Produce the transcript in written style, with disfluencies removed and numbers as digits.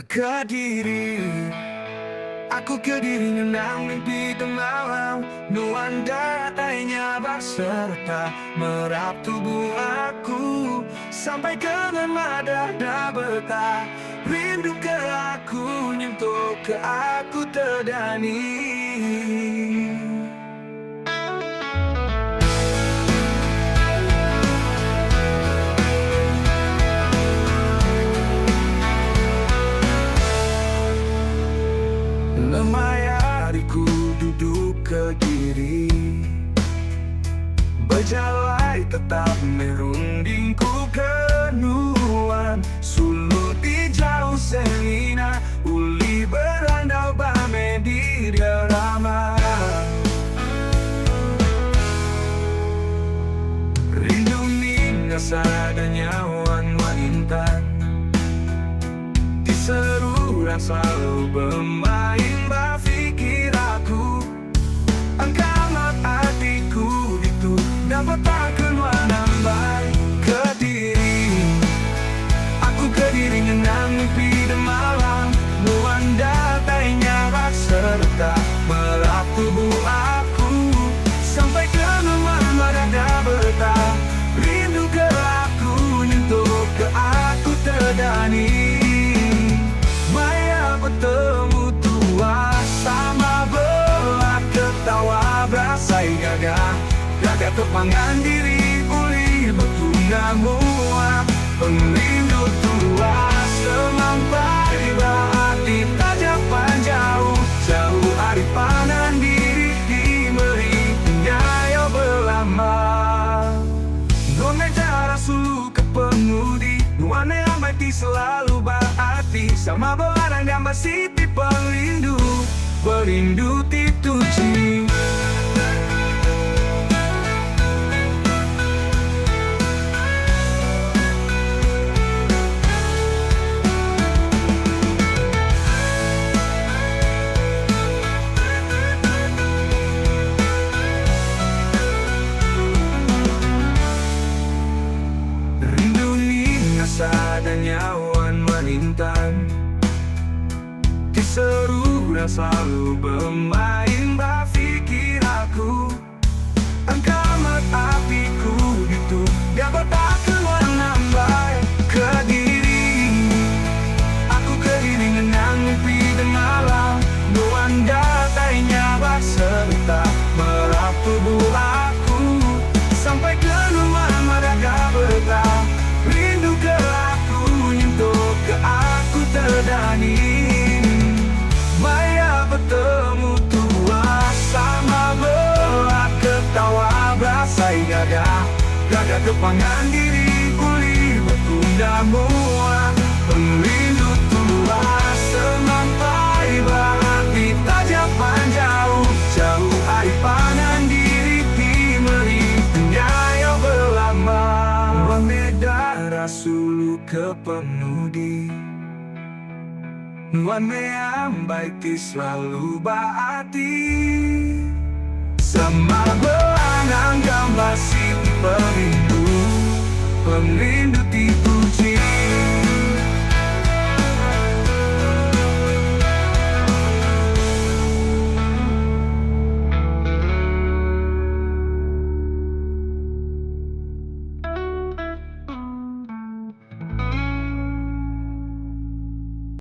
Kediri, aku Kediri nyenang mimpi malam. Nuanda tainya berserta merap tubuh aku sampai ke mada betah. Rindu ke aku nyentuh ke aku terdani. Lemai hariku duduk Kediri, berjalai tetap merundingku kenuan. Sulut di jauh selina, uli berandau bame di ramah. Rindu ninga sadanya wan intan, diseru dan selalu bermain berpikir aku. Angkamat hatiku itu dapat tak keluar nambai. Kediri, aku Kediri nyenang mimpi dan malam. Nuanda tainya serta melap tubuh aku sampai ke mada betah. Rindu ke aku nyentuh ke aku terdani. Maya bertemu tua sama belah ketawa berasai gagah. Gagah kepangan diri uli bertunda muak. Perindu tua semampai hati tajam jauh. Jauh hari panan diri di meripnya yo belama. Nome cara sulu ke pengudi, nuane amati selalu berarti. Sama belarang dan masih perindu, perindu tituji. Rindu ni sadanya wan intan, diseru dan selalu bermain berpikir aku. Angkamat apiku itu dapat tak keluar nambai. Kediri, aku Kediri nyenang mimpi dan malam. Nuanda tainya berserta merap tubuh aku sampai ke mada betah. Rindu ke aku nyentuh ke aku terdani. Maya bertemu tua sama belah ketawa berasai gagah. Gagah kepangan diri uli bertunda muak. Perindu tua semampai berarti tajam jauh. Jauh hari panan diri timerinya yo belama. Wameda rasulu ke penudi, nuan meambai ti selalu baati. Sama belanang gambar si perindu, perindu tituji.